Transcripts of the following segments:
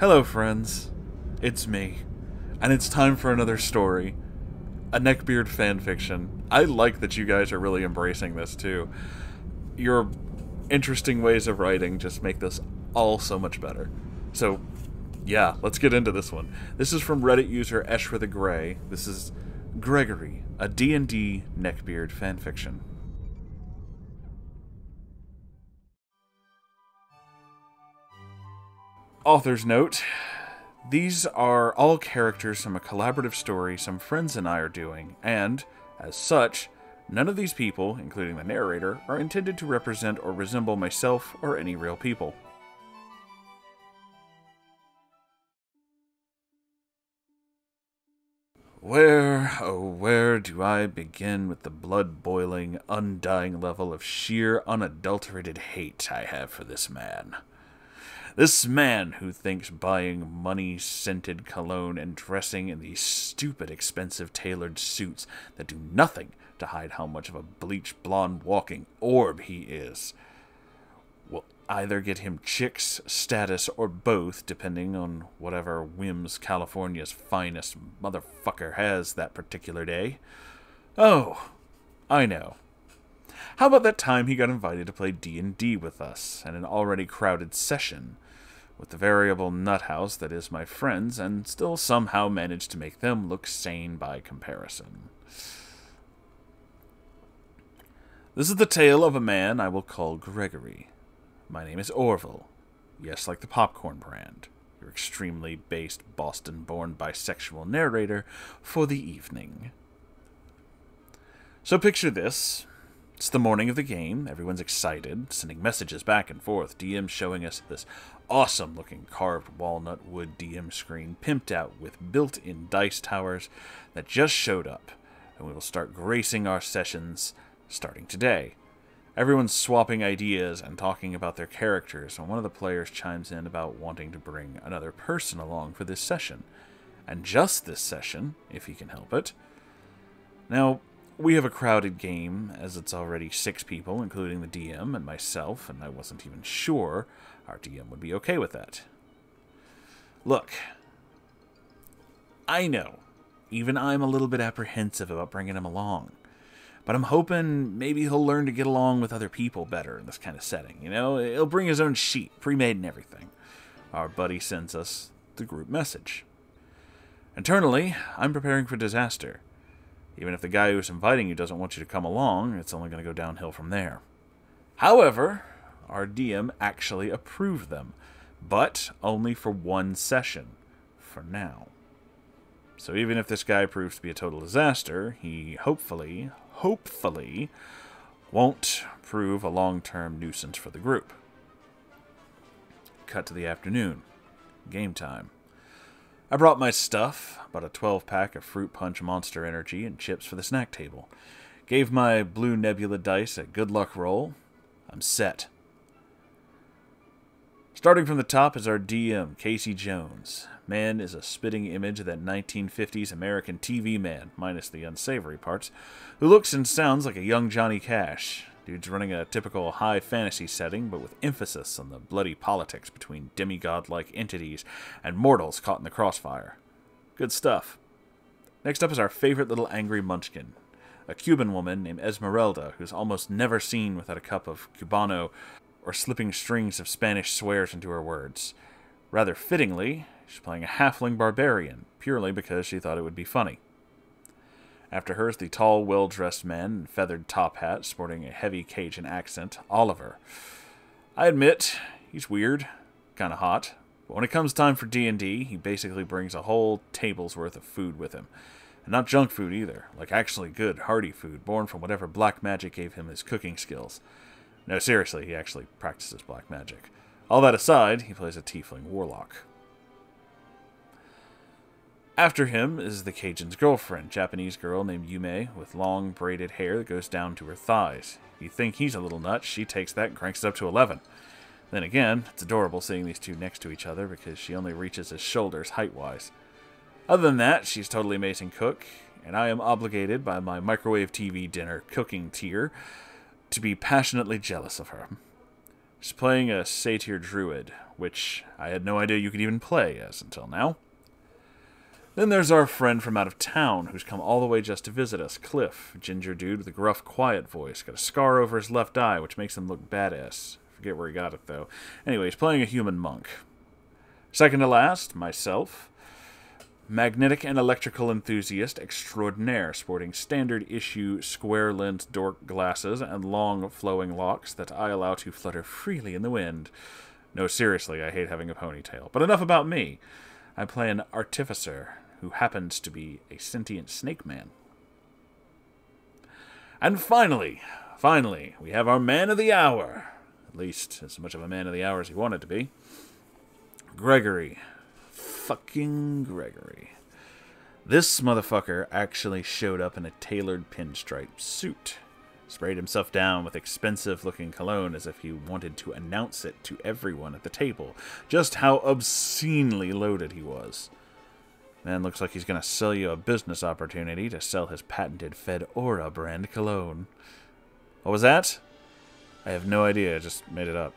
Hello friends, it's me, and it's time for another story, a Neckbeard fanfiction. I like that you guys are really embracing this too. Your interesting ways of writing just make this all so much better. So yeah, let's get into this one. This is from Reddit user Eshra the Grey. This is Gregory, a D&D Neckbeard fanfiction. Author's note. These are all characters from a collaborative story some friends and I are doing, and, as such, none of these people, including the narrator, are intended to represent or resemble myself or any real people. Where, oh where do I begin with the blood-boiling, undying level of sheer, unadulterated hate I have for this man? This man who thinks buying money-scented cologne and dressing in these stupid, expensive tailored suits that do nothing to hide how much of a bleached blonde walking orb he is will either get him chicks, status, or both, depending on whatever whims California's finest motherfucker has that particular day. Oh, I know. How about that time he got invited to play D&D with us in an already crowded session, with the variable nuthouse that is my friends, and still somehow managed to make them look sane by comparison. This is the tale of a man I will call Gregory. My name is Orville. Yes, like the popcorn brand. Your extremely based, Boston-born bisexual narrator for the evening. So picture this. It's the morning of the game. Everyone's excited, sending messages back and forth. DM showing us this awesome-looking carved walnut wood DM screen, pimped out with built-in dice towers that just showed up, and we will start gracing our sessions starting today. Everyone's swapping ideas and talking about their characters, and one of the players chimes in about wanting to bring another person along for this session. And just this session, if he can help it. Now, we have a crowded game, as it's already 6 people, including the DM and myself, and I wasn't even sure our DM would be okay with that. Look, I know, even I'm a little bit apprehensive about bringing him along, but I'm hoping maybe he'll learn to get along with other people better in this kind of setting, you know? He'll bring his own sheet, pre-made and everything. Our buddy sends us the group message. Internally, I'm preparing for disaster. Even if the guy who's inviting you doesn't want you to come along, it's only going to go downhill from there. However, our DM actually approved them, but only for one session, for now. So even if this guy proves to be a total disaster, he hopefully won't prove a long-term nuisance for the group. Cut to the afternoon. Game time. I brought my stuff, bought a 12-pack of Fruit Punch Monster Energy and chips for the snack table. Gave my blue nebula dice a good luck roll. I'm set. Starting from the top is our DM, Casey Jones. Man is a spitting image of that 1950s American TV man, minus the unsavory parts, who looks and sounds like a young Johnny Cash. Dude's running a typical high fantasy setting, but with emphasis on the bloody politics between demigod-like entities and mortals caught in the crossfire. Good stuff. Next up is our favorite little angry munchkin, a Cuban woman named Esmeralda, who's almost never seen without a cup of Cubano or slipping strings of Spanish swears into her words. Rather fittingly, she's playing a halfling barbarian, purely because she thought it would be funny. After her is the tall, well-dressed man in feathered top hat, sporting a heavy Cajun accent, Oliver. I admit, he's weird, kind of hot, but when it comes time for D&D, he basically brings a whole table's worth of food with him. And not junk food either, like actually good, hearty food, born from whatever black magic gave him his cooking skills. No, seriously, he actually practices black magic. All that aside, he plays a tiefling warlock. After him is the Cajun's girlfriend, Japanese girl named Yume, with long braided hair that goes down to her thighs. You think he's a little nut, she takes that and cranks it up to 11. Then again, it's adorable seeing these two next to each other because she only reaches his shoulders height-wise. Other than that, she's totally amazing cook, and I am obligated by my microwave TV dinner cooking tier to be passionately jealous of her. She's playing a satyr druid, which I had no idea you could even play as until now. Then there's our friend from out of town, who's come all the way just to visit us, Cliff. Ginger dude with a gruff, quiet voice. Got a scar over his left eye, which makes him look badass. Forget where he got it, though. Anyway, he's playing a human monk. Second to last, myself. Magnetic and electrical enthusiast extraordinaire, sporting standard-issue square-lensed dork glasses and long, flowing locks that I allow to flutter freely in the wind. No, seriously, I hate having a ponytail. But enough about me. I play an artificer who happens to be a sentient snake man. And finally, we have our man of the hour. At least, as much of a man of the hour as he wanted to be. Gregory. Fucking Gregory. This motherfucker actually showed up in a tailored pinstripe suit. Sprayed himself down with expensive-looking cologne as if he wanted to announce it to everyone at the table, just how obscenely loaded he was. Man looks like he's going to sell you a business opportunity to sell his patented Fedora brand cologne. What was that? I have no idea, I just made it up.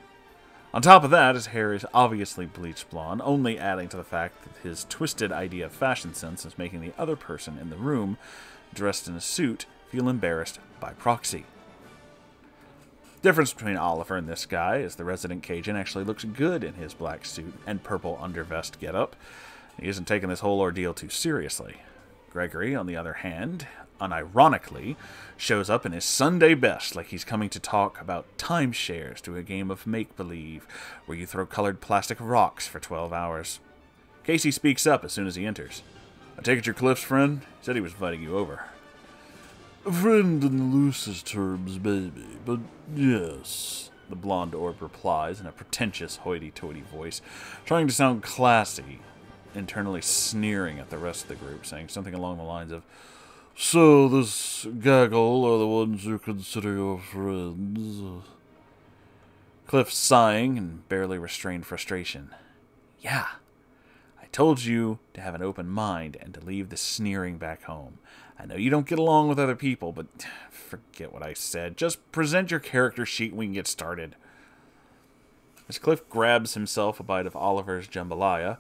On top of that, his hair is obviously bleached blonde, only adding to the fact that his twisted idea of fashion sense is making the other person in the room, dressed in a suit, feel embarrassed by proxy. Difference between Oliver and this guy is the resident Cajun actually looks good in his black suit and purple undervest getup. He isn't taking this whole ordeal too seriously. Gregory, on the other hand, unironically, shows up in his Sunday best like he's coming to talk about timeshares to a game of make-believe, where you throw colored plastic rocks for 12 hours. Casey speaks up as soon as he enters. I take it you're Cliff's friend? He said he was inviting you over. A friend in the loosest terms, maybe, but yes, the blonde orb replies in a pretentious hoity-toity voice, trying to sound classy, internally sneering at the rest of the group, saying something along the lines of, so this gaggle are the ones you consider your friends? Cliff sighing and barely restrained frustration. Yeah, I told you to have an open mind and to leave the sneering back home. I know you don't get along with other people, but forget what I said. Just present your character sheet and we can get started. As Cliff grabs himself a bite of Oliver's jambalaya,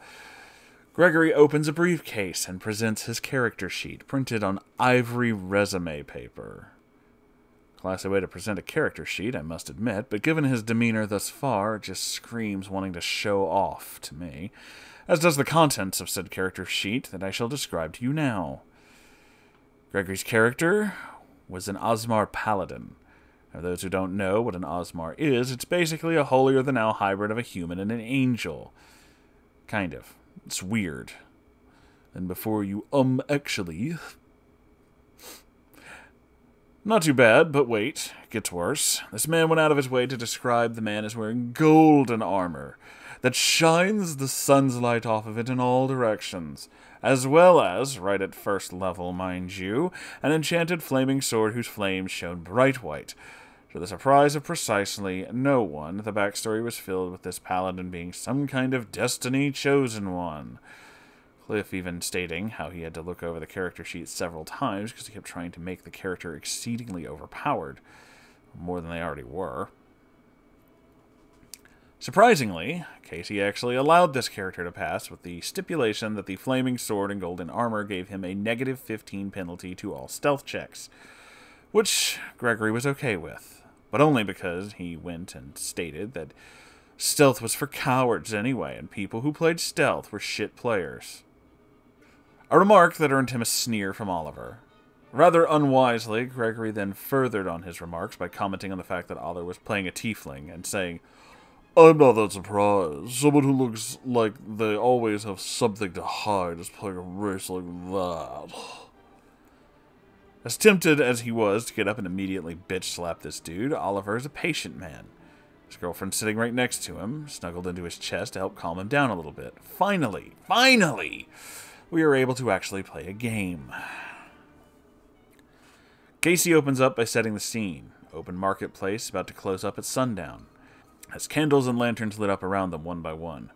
Gregory opens a briefcase and presents his character sheet, printed on ivory resume paper. Classy way to present a character sheet, I must admit, but given his demeanor thus far, it just screams wanting to show off to me, as does the contents of said character sheet that I shall describe to you now. Gregory's character was an Osmar Paladin. For those who don't know what an Osmar is, it's basically a holier-than-thou hybrid of a human and an angel. Kind of. It's weird. And before you, actually... Not too bad, but wait, it gets worse. This man went out of his way to describe the man as wearing golden armor that shines the sun's light off of it in all directions, as well as, right at first level, mind you, an enchanted flaming sword whose flames shone bright white. To the surprise of precisely no one, the backstory was filled with this paladin being some kind of destiny-chosen one. Cliff even stating how he had to look over the character sheet several times because he kept trying to make the character exceedingly overpowered, more than they already were. Surprisingly, Casey actually allowed this character to pass with the stipulation that the flaming sword and golden armor gave him a negative 15 penalty to all stealth checks, which Gregory was okay with, but only because he went and stated that stealth was for cowards anyway, and people who played stealth were shit players. A remark that earned him a sneer from Oliver. Rather unwisely, Gregory then furthered on his remarks by commenting on the fact that Oliver was playing a tiefling and saying, I'm not that surprised. Someone who looks like they always have something to hide is playing a race like that. As tempted as he was to get up and immediately bitch-slap this dude, Oliver is a patient man. His girlfriend sitting right next to him, snuggled into his chest to help calm him down a little bit. Finally, we are able to actually play a game. Casey opens up by setting the scene. Open marketplace about to close up at sundown, as candles and lanterns lit up around them one by one.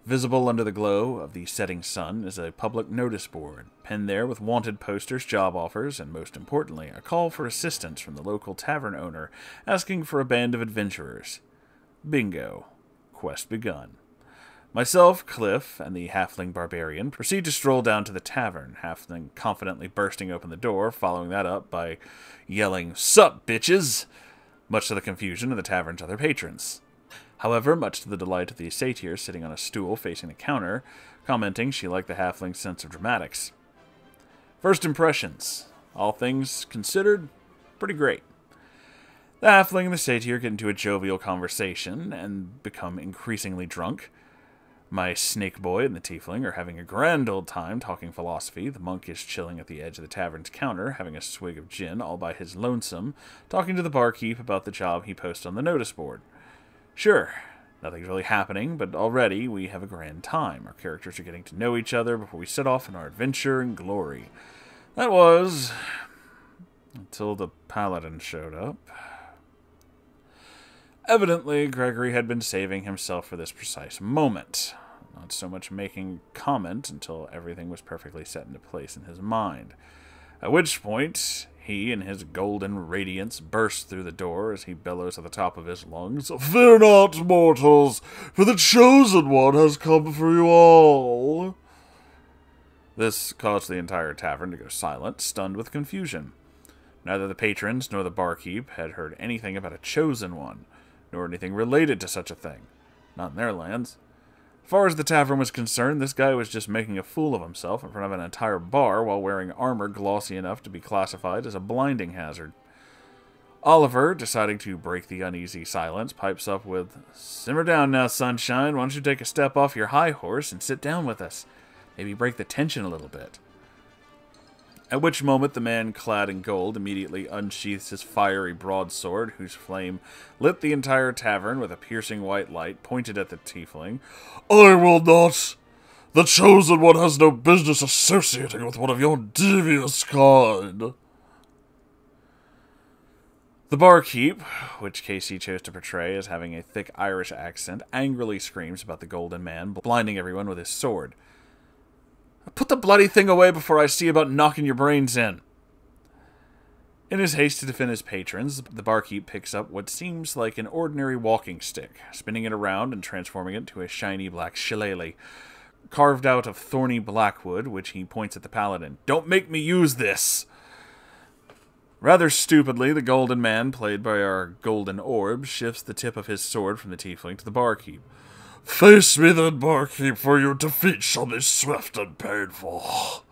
Visible under the glow of the setting sun is a public notice board, pinned there with wanted posters, job offers, and most importantly, a call for assistance from the local tavern owner asking for a band of adventurers. Bingo. quest begun. Myself, Cliff, and the halfling barbarian proceed to stroll down to the tavern, halfling confidently bursting open the door, following that up by yelling, "Sup, bitches!" much to the confusion of the tavern's other patrons. However, much to the delight of the satyr sitting on a stool facing the counter, commenting she liked the halfling's sense of dramatics. First impressions, all things considered, pretty great. The halfling and the satyr get into a jovial conversation and become increasingly drunk. My snake boy and the tiefling are having a grand old time talking philosophy. The monk is chilling at the edge of the tavern's counter, having a swig of gin all by his lonesome, talking to the barkeep about the job he posted on the notice board. Sure, nothing's really happening, but already we have a grand time. Our characters are getting to know each other before we set off on our adventure and glory. That was until the paladin showed up. Evidently, Gregory had been saving himself for this precise moment, not so much making comment until everything was perfectly set into place in his mind. At which point, he, in his golden radiance, burst through the door as he bellows at the top of his lungs, "Fear not, mortals, for the Chosen One has come for you all." This caused the entire tavern to go silent, stunned with confusion. Neither the patrons nor the barkeep had heard anything about a Chosen One, nor anything related to such a thing. Not in their lands. As far as the tavern was concerned, this guy was just making a fool of himself in front of an entire bar while wearing armor glossy enough to be classified as a blinding hazard. Oliver, deciding to break the uneasy silence, pipes up with, "Simmer down now, sunshine. Why don't you take a step off your high horse and sit down with us? Maybe break the tension a little bit." At which moment the man clad in gold immediately unsheaths his fiery broadsword, whose flame lit the entire tavern with a piercing white light pointed at the tiefling. "I will not! The Chosen One has no business associating with one of your devious kind." The barkeep, which Casey chose to portray as having a thick Irish accent, angrily screams about the golden man, blinding everyone with his sword. "Put the bloody thing away before I see about knocking your brains in." In his haste to defend his patrons, the barkeep picks up what seems like an ordinary walking stick, spinning it around and transforming it into a shiny black shillelagh, carved out of thorny blackwood, which he points at the paladin. "Don't make me use this!" Rather stupidly, the golden man, played by our golden orb, shifts the tip of his sword from the tiefling to the barkeep. "Face me then, barkeep, for your defeat shall be swift and painful."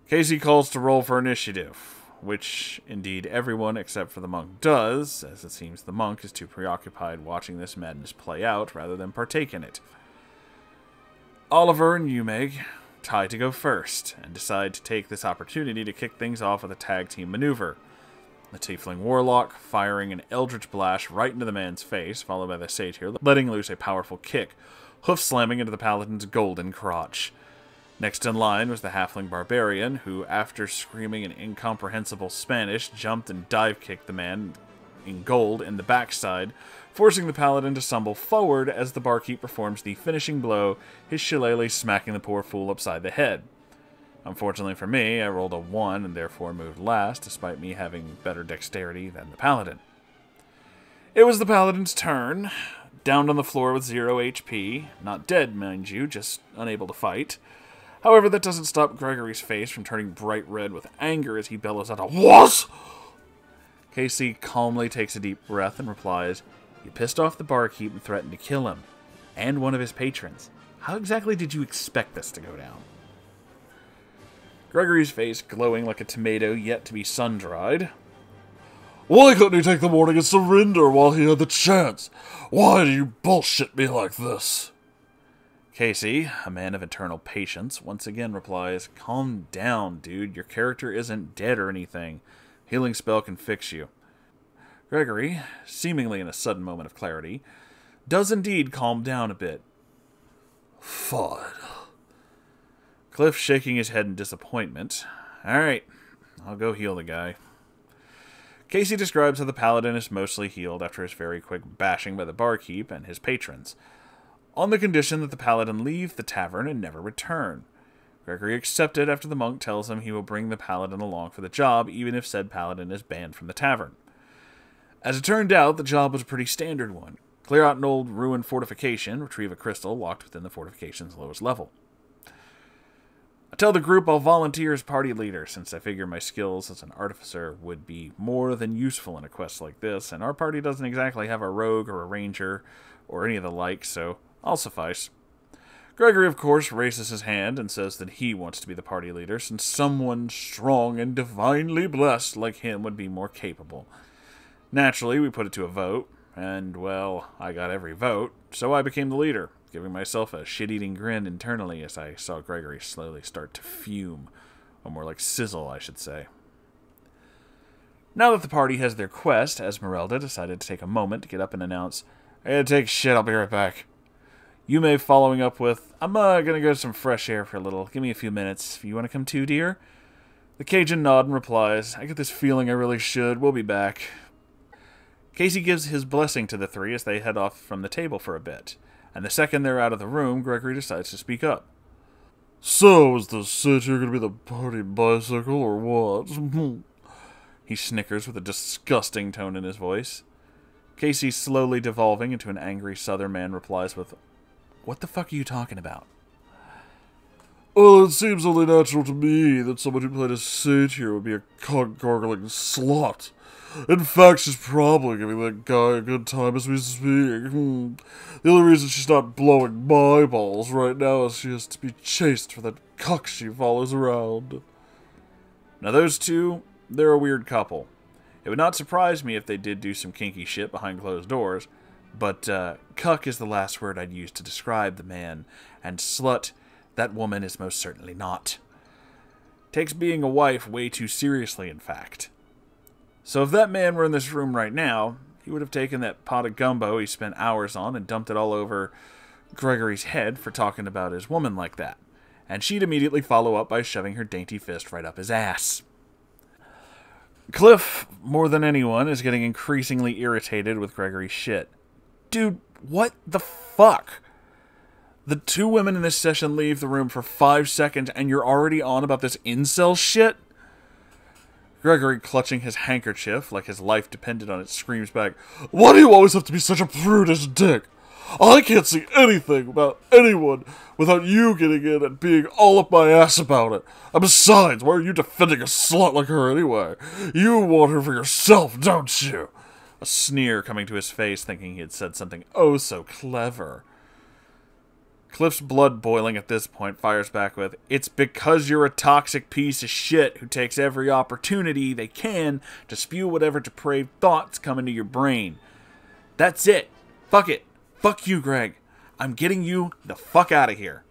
Casey calls to roll for initiative, which indeed everyone except for the monk does, as it seems the monk is too preoccupied watching this madness play out rather than partake in it. Oliver and Umeg tie to go first, and decide to take this opportunity to kick things off with a tag team maneuver. The tiefling warlock firing an eldritch blast right into the man's face, followed by the satyr letting loose a powerful kick, hoof slamming into the paladin's golden crotch. Next in line was the halfling barbarian, who, after screaming in incomprehensible Spanish, jumped and dive-kicked the man in gold in the backside, forcing the paladin to stumble forward as the barkeep performs the finishing blow, his shillelagh smacking the poor fool upside the head. Unfortunately for me, I rolled a 1 and therefore moved last, despite me having better dexterity than the paladin. It was the paladin's turn, downed on the floor with 0 HP, not dead, mind you, just unable to fight. However, that doesn't stop Gregory's face from turning bright red with anger as he bellows out a "What?" Casey calmly takes a deep breath and replies, "You pissed off the barkeep and threatened to kill him, and one of his patrons. How exactly did you expect this to go down?" Gregory's face glowing like a tomato yet to be sun-dried. "Why couldn't he take the warning and surrender while he had the chance? Why do you bullshit me like this?" Casey, a man of eternal patience, once again replies, "Calm down, dude. Your character isn't dead or anything. Healing spell can fix you." Gregory, seemingly in a sudden moment of clarity, does indeed calm down a bit. "Fine." Cliff shaking his head in disappointment. "Alright, I'll go heal the guy." Casey describes how the paladin is mostly healed after his very quick bashing by the barkeep and his patrons, on the condition that the paladin leave the tavern and never return. Gregory accepted after the monk tells him he will bring the paladin along for the job, even if said paladin is banned from the tavern. As it turned out, the job was a pretty standard one. Clear out an old ruined fortification, retrieve a crystal locked within the fortification's lowest level. I tell the group I'll volunteer as party leader, since I figure my skills as an artificer would be more than useful in a quest like this, and our party doesn't exactly have a rogue or a ranger or any of the like, so I'll suffice. Gregory, of course, raises his hand and says that he wants to be the party leader, since someone strong and divinely blessed like him would be more capable. Naturally, we put it to a vote, and, well, I got every vote, so I became the leader, giving myself a shit-eating grin internally as I saw Gregory slowly start to fume, or more like sizzle, I should say. Now that the party has their quest, Esmeralda decided to take a moment to get up and announce, "I gotta take shit, I'll be right back." Yume following up with, "I'm gonna go to some fresh air for a little. Give me a few minutes. You wanna come too, dear?" The Cajun nod and replies, "I get this feeling I really should. We'll be back." Casey gives his blessing to the three as they head off from the table for a bit, and the second they're out of the room, Gregory decides to speak up. "So, is the satyr gonna be the party bicycle, or what?" He snickers with a disgusting tone in his voice. Casey, slowly devolving into an angry southern man, replies with, "What the fuck are you talking about?" "Well, it seems only natural to me that someone who played a satyr would be a cock-gargling slut. In fact, she's probably giving that guy a good time as we speak. The only reason she's not blowing my balls right now is she has to be chased for that cuck she follows around." Now those two, they're a weird couple. It would not surprise me if they did do some kinky shit behind closed doors, but cuck is the last word I'd use to describe the man, and slut, that woman is most certainly not. Takes being a wife way too seriously, in fact. So if that man were in this room right now, he would have taken that pot of gumbo he spent hours on and dumped it all over Gregory's head for talking about his woman like that. And she'd immediately follow up by shoving her dainty fist right up his ass. Cliff, more than anyone, is getting increasingly irritated with Gregory's shit. Dude, what the fuck? The two women in this session leave the room for 5 seconds and you're already on about this incel shit? Gregory, clutching his handkerchief like his life depended on it, screams back, "Why do you always have to be such a prudish dick? I can't see anything about anyone without you getting in and being all up my ass about it. And besides, why are you defending a slut like her anyway? You want her for yourself, don't you?" A sneer coming to his face, thinking he had said something oh so clever. Cliff's blood boiling at this point fires back with, "It's because you're a toxic piece of shit who takes every opportunity they can to spew whatever depraved thoughts come into your brain. That's it. Fuck it. Fuck you, Greg. I'm getting you the fuck out of here."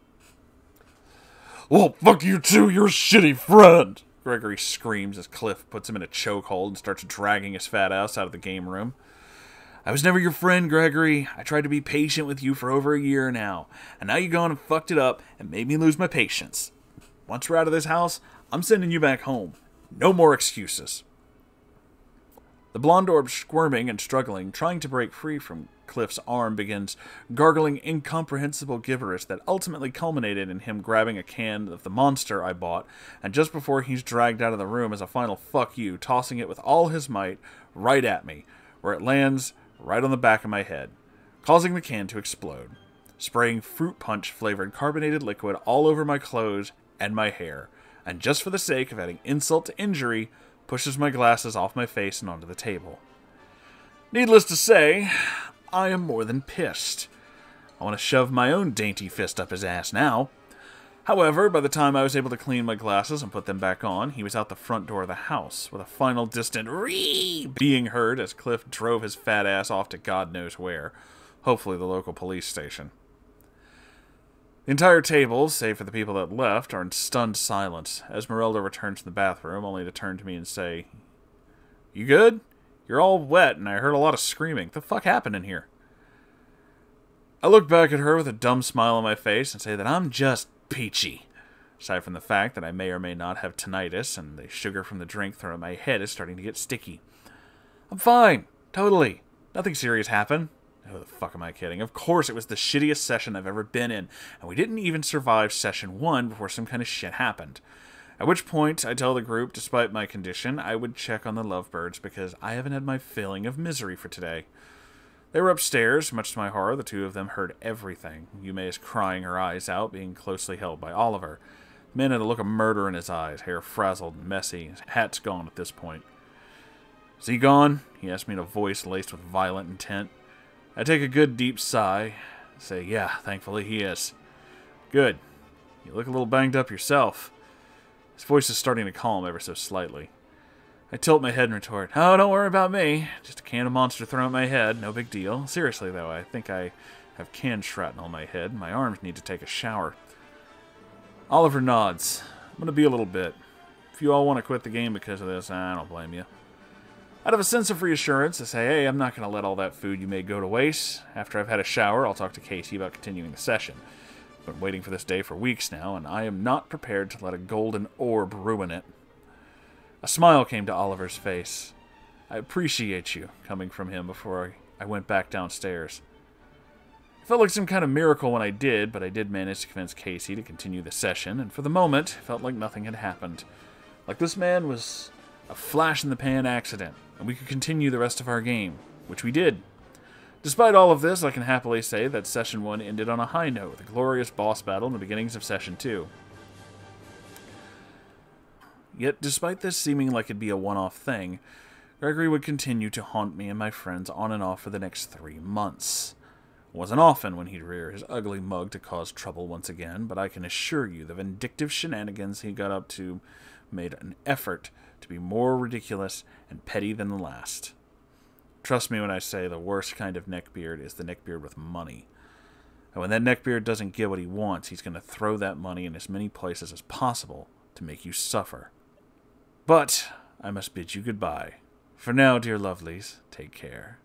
"Well, fuck you too, you're a shitty friend," Gregory screams as Cliff puts him in a chokehold and starts dragging his fat ass out of the game room. "I was never your friend, Gregory. I tried to be patient with you for over a year now, and now you gone and fucked it up and made me lose my patience. Once we're out of this house, I'm sending you back home. No more excuses." The blonde orb, squirming and struggling, trying to break free from Cliff's arm, begins gargling incomprehensible gibberish that ultimately culminated in him grabbing a can of the monster I bought, and just before he's dragged out of the room as a final fuck you, tossing it with all his might right at me, where it lands right on the back of my head, causing the can to explode, spraying fruit punch-flavored carbonated liquid all over my clothes and my hair, and just for the sake of adding insult to injury, pushes my glasses off my face and onto the table. Needless to say, I am more than pissed. I want to shove my own dainty fist up his ass now. However, by the time I was able to clean my glasses and put them back on, he was out the front door of the house, with a final distant "ree" being heard as Cliff drove his fat ass off to God knows where, hopefully the local police station. The entire table, save for the people that left, are in stunned silence. Esmeralda returns to the bathroom, only to turn to me and say, "You good? You're all wet, and I heard a lot of screaming. What the fuck happened in here?" I look back at her with a dumb smile on my face and say that I'm just peachy. Aside from the fact that I may or may not have tinnitus, and the sugar from the drink through my head is starting to get sticky. I'm fine. Totally. Nothing serious happened. Who the fuck am I kidding? Of course it was the shittiest session I've ever been in, and we didn't even survive session 1 before some kind of shit happened. At which point, I tell the group, despite my condition, I would check on the lovebirds because I haven't had my filling of misery for today. They were upstairs. Much to my horror, the two of them heard everything. Yume is crying her eyes out, being closely held by Oliver. The man had a look of murder in his eyes, hair frazzled and messy. His hat's gone at this point. "Is he gone?" he asked me in a voice laced with violent intent. I take a good deep sigh and say, "Yeah, thankfully he is." "Good. You look a little banged up yourself." His voice is starting to calm ever so slightly. I tilt my head and retort, "Oh, don't worry about me. Just a can of monster thrown at my head. No big deal. Seriously, though, I think I have can shrapnel on my head. My arms need to take a shower." Oliver nods. "I'm going to be a little bit. If you all want to quit the game because of this, I don't blame you." Out of a sense of reassurance, I say, "Hey, I'm not going to let all that food you made go to waste. After I've had a shower, I'll talk to Casey about continuing the session. I've been waiting for this day for weeks now, and I am not prepared to let a golden orb ruin it." A smile came to Oliver's face. "I appreciate you," coming from him before I went back downstairs. It felt like some kind of miracle when I did, but I did manage to convince Casey to continue the session, and for the moment, it felt like nothing had happened. Like this man was a flash-in-the-pan accident, and we could continue the rest of our game, which we did. Despite all of this, I can happily say that Session 1 ended on a high note, with a glorious boss battle in the beginnings of Session 2. Yet, despite this seeming like it'd be a one-off thing, Gregory would continue to haunt me and my friends on and off for the next 3 months. It wasn't often when he'd rear his ugly mug to cause trouble once again, but I can assure you the vindictive shenanigans he got up to made an effort to be more ridiculous and petty than the last. Trust me when I say the worst kind of neckbeard is the neckbeard with money. And when that neckbeard doesn't get what he wants, he's going to throw that money in as many places as possible to make you suffer. But I must bid you goodbye. For now, dear lovelies, take care.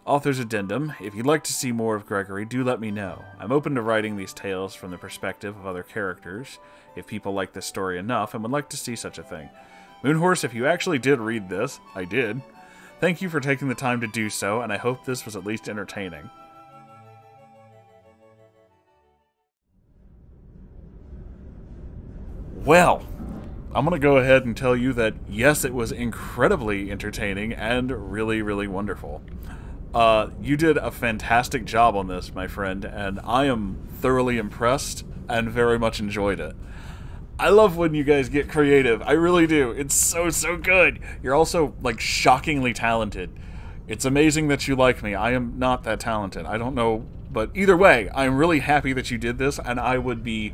Author's Addendum. If you'd like to see more of Gregory, do let me know. I'm open to writing these tales from the perspective of other characters, if people like this story enough and would like to see such a thing. Moonhorse, if you actually did read this, I did. Thank you for taking the time to do so, and I hope this was at least entertaining. Well, I'm going to go ahead and tell you that, yes, it was incredibly entertaining and really, really wonderful. You did a fantastic job on this, my friend, and I am thoroughly impressed and very much enjoyed it. I love when you guys get creative. I really do. It's so, so good. You're also, like, shockingly talented. It's amazing that you like me. I am not that talented. I don't know. But either way, I'm really happy that you did this, and I would be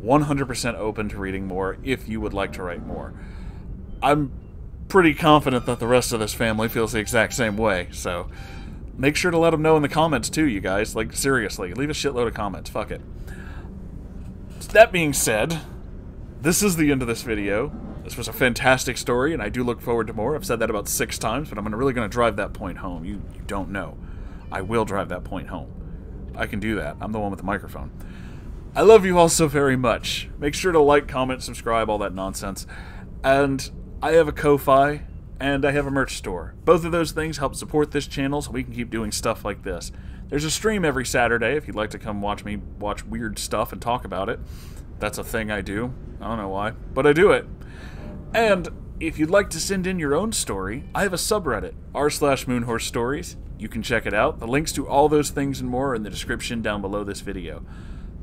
100% open to reading more if you would like to write more. I'm pretty confident that the rest of this family feels the exact same way, so make sure to let them know in the comments too, you guys. Like, seriously, leave a shitload of comments. Fuck it. That being said, this is the end of this video. This was a fantastic story, and I do look forward to more. I've said that about 6 times, but I'm really going to drive that point home. You don't know. I will drive that point home. I can do that. I'm the one with the microphone. I love you all so very much. Make sure to like, comment, subscribe, all that nonsense. And I have a Ko-Fi, and I have a merch store. Both of those things help support this channel so we can keep doing stuff like this. There's a stream every Saturday if you'd like to come watch me watch weird stuff and talk about it. That's a thing I do. I don't know why, but I do it. And if you'd like to send in your own story, I have a subreddit, r/Moonhorse Stories. You can check it out. The links to all those things and more are in the description down below this video.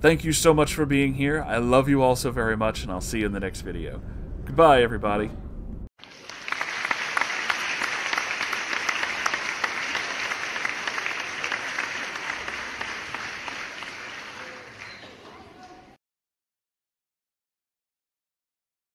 Thank you so much for being here. I love you all so very much, and I'll see you in the next video. Goodbye, everybody.